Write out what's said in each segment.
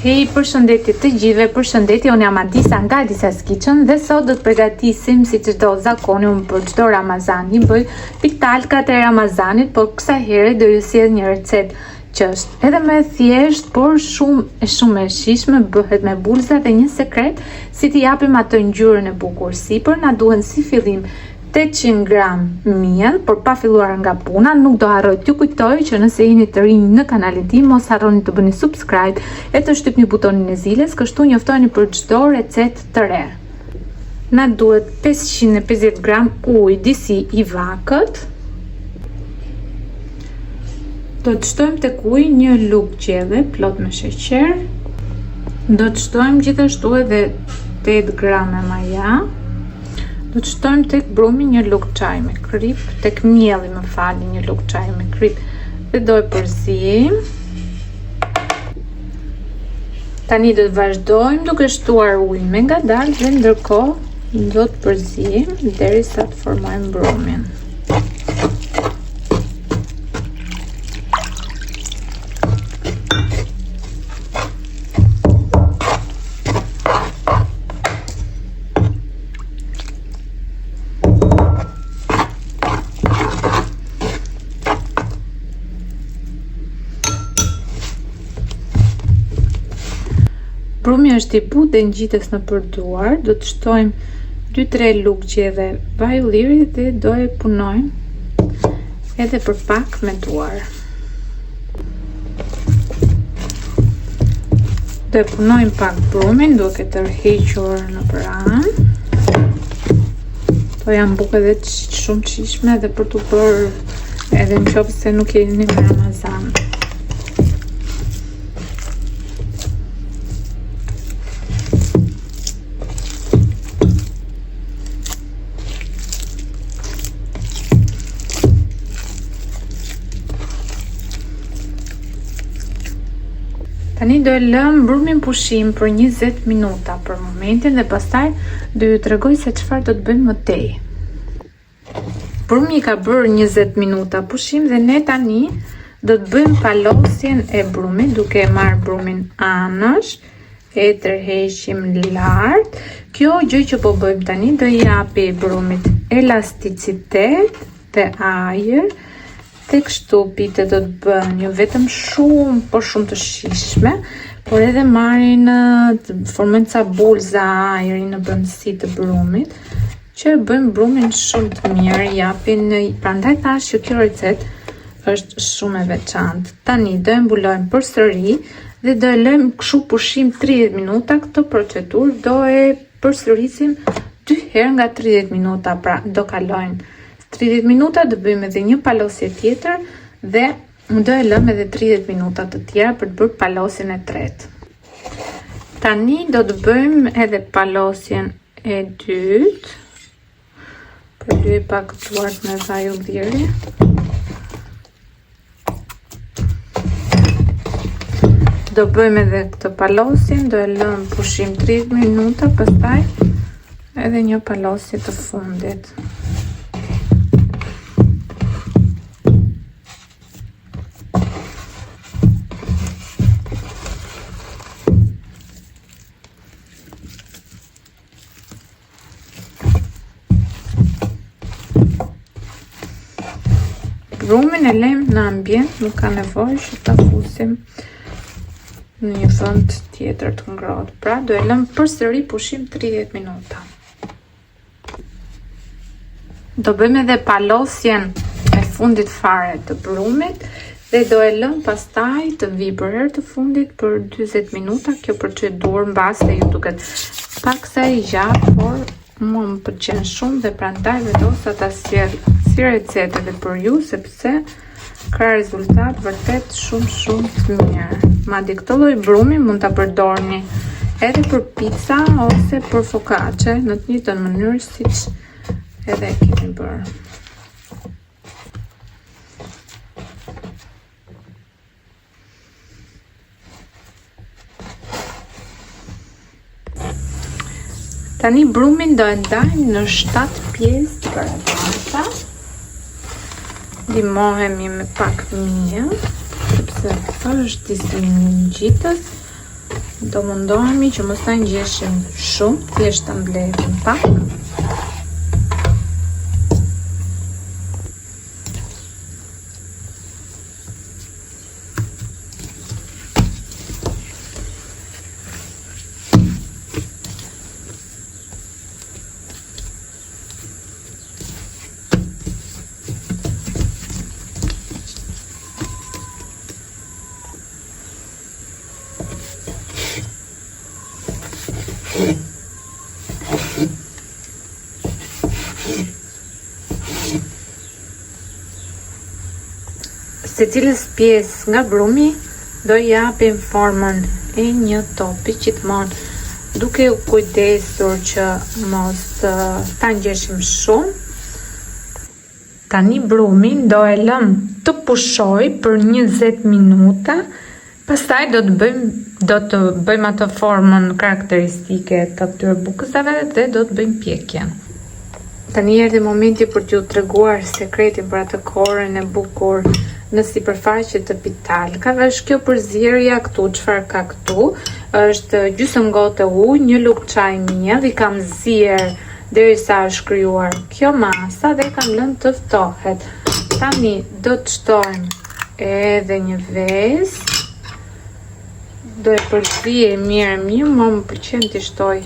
Hej, përshëndetje të gjithëve, përshëndetje, unë jam Adisa nga Adisa's Kitchen dhe sot do të përgatisim si çdo zakoni unë për çdo Ramazan i bëj piktalkat e Ramazanit, por kësaj here do ju sjell një recetë që është edhe më e thjeshtë, por shumë e shijshme, bëhet me bulza dhe një sekret si t'i japim atë ngjyrën e bukur sipër. Na duhen si fillim 800 gram miell, por pa filluar nga puna. Nuk do harroj t'ju kujtoj që nëse jeni të rinj në kanalin tim, mos harroni të bëni subscribe e të shtypni butonin e zilës, kështu njoftoheni për çdo recetë të re. Na duhet 550 gram ujë disi i vakët. Do të shtojmë tek uji një lugë gjelle plot me sheqer. Do të shtojmë gjithashtu edhe 8 gram maja. Do të shtojmë tek brumi një lugë çaj me krip, tek mielli më falni një lugë çaj me krip dhe do e përzijim. Tani do të vazhdojmë duke shtuar ujin me ngadalë dhe ndërkohë do të përzijim derisa të formojmë brumin. Brumi është i butë dhe ngjites në përduar. Do të shtojmë 2-3 lugë gjelle vaj ulliri dhe do e punojmë edhe për pak me duar. Do e punojmë pak brumin duke tërhequr në pranë. To janë bukë edhe shumë qishme dhe për të bërë edhe në qoftë se nuk jeni në Ramazan. Tani do e lëm brumin pushim për 20 minuta për momentin dhe pastaj do ju tregoj se çfarë do të bëjmë më tej. Brumi ka bërë 20 minuta pushim dhe ne tani do të bëjmë palosjen e brumit duke marrë brumin anësh, e tërheqim lart. Kjo gjë që po bëjmë tani do i japi brumit elasticitet dhe ajër. Dhe kështu pite do të bëhen jo vetëm shumë, por shumë të shijshme, por edhe marrin formojnë ca bulza ajri në brendësi të brumit, që bëjnë brumin shumë të mirë, japin. Prandaj thash që kjo recetë është shumë e veçantë. Tani do e mbulojmë përsëri dhe do e lëmë kështu pushim 30 minuta. Këtë procedurë do e përsërisim 2 herë nga 30 minuta, pra do kalojnë 30 minuta, do bëjmë edhe një palosje tjetër dhe do e lëmë edhe 30 minuta të tjera për të bërë palosjen e tretë. Tani do të bëjmë edhe palosjen e dytë. Përlyej pak duart me vaj ulliri. Do bëjmë edhe këtë palosjen, do e lëmë pushim 30 minuta, pastaj edhe një palosje të fundit. Brumin e lejmë në ambient, nuk ka nevojë që ta fusim në një vend tjetër të ngrohtë. Pra do e lëmë përsëri pushim 30 minuta. Do bëjmë edhe palosjen e fundit fare të brumit dhe do e lëmë pastaj të vijë për herë të fundit për 40 minuta. Kjo procedurë mbas se ju duket pak sa e gjatë, por mua më pëlqen shumë dhe prandaj vendosa ta sjell si recetë edhe për ju, sepse ka rezultat vërtet shumë të mirë. Madje këtë lloj brumi mund ta përdorni edhe për pica ose për focacce në të njëjtën mënyrë siç edhe e keni bërë. Tani brumin do e ndajmë në 7 pjesë të barabarta. Limohemi me pak miell, sepse është disi ngjitës. Do mundohemi që mos ta ngjeshim shumë, thjesht ta mbledhim pak. Secilës pjesë nga brumi do japim formën e një topi gjithmonë, duke u kujdesur që mos ta ngjeshim shumë. Tani brumin do e lëm të pushoj për 20 minuta, pastaj do të bëjmë atë formën karakteristike të këtyre bukësave dhe do të bëjmë pjekjen. Tani erdhi momenti për t'ju treguar sekretin për atë korën e bukur në sipërfaqe të pitalkave. Është kjo përzierja këtu, çfarë ka këtu? Është gjysmë gotë ujë, një lugë çaj miell, i kam zier derisa është krijuar kjo masa dhe kam lënë të ftohet. Tani do të shtojmë edhe një vezë. Do e përziej mirë, më pëlqen t'i shtoj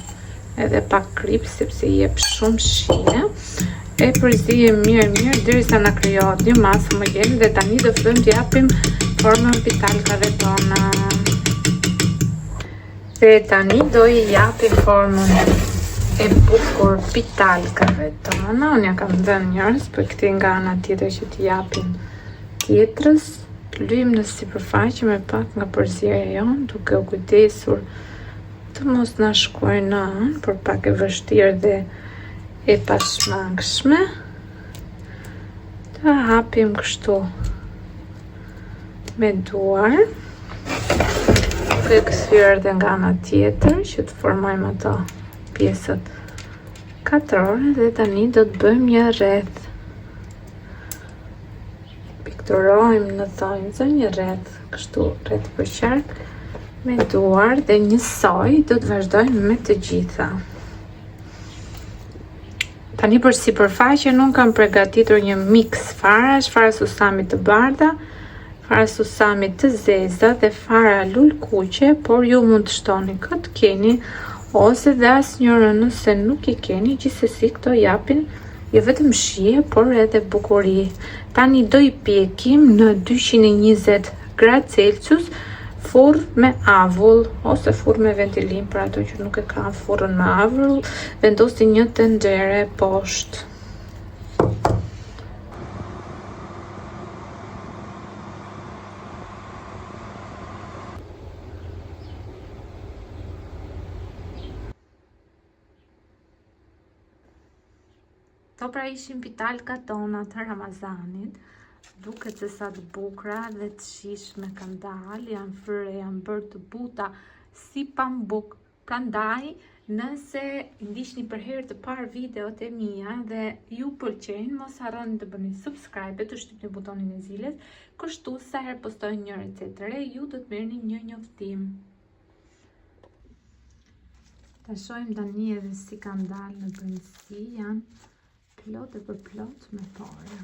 edhe pak krip sepse i jep shumë shije. E përzijem mirë derisa na krijohet një masë homogene dhe tani do fillojmë të japim formën pitalkave tona. Dhe tani do i japim formën e bukur pitalkave tona. Unë ja kam dhënë njërës, për këti nga ana tjetër që t'i japim tjetrës. Lyjmë në sipërfaqe me pak nga përzierja jonë, duke u kujdesur të mos na shkojë në anë, por pak e vështirë dhe e pashmangshme. Ta hapim kështu me duar, duke kthyer edhe nga ana tjetër që të formojmë ato pjesët katrore dhe tani do të bëjmë një rreth. Pikturojmë në thonjza një rreth, kështu rreth për qark me duar dhe njësoj do të vazhdojmë me të gjitha. Tani për sipërfaqe nuk kam përgatitur një mix farash, fara susami të bardha, fara susami të zeza dhe fara lulkuqe, por ju mund të shtoni këtë keni ose dhe asnjërin nëse nuk i keni, gjithsesi këto japin jo vetëm shije, por edhe bukuri. Tani do i pjekim në 220 gradë Celsius, furr me avull ose furr me ventilim për ato që nuk e kanë furrën me avull, vendosni një tenxhere poshtë. Këto pra ishin pitalkat tona të Ramazanit, duket se sa të bukura dhe të shijshme kanë dalë, janë fryre, janë bërë të buta si pambuk. Prandaj, nëse ndiqni për herë të parë videot e mia dhe ju pëlqejnë, mos harroni të bëni subscribe, të shtypni butonin e zilës, kështu sa herë postoj një recetë re, ju do të merrni një njoftim. Ta shohim tani edhe si kanë dalë në brendësi, janë plot e për plot me pore.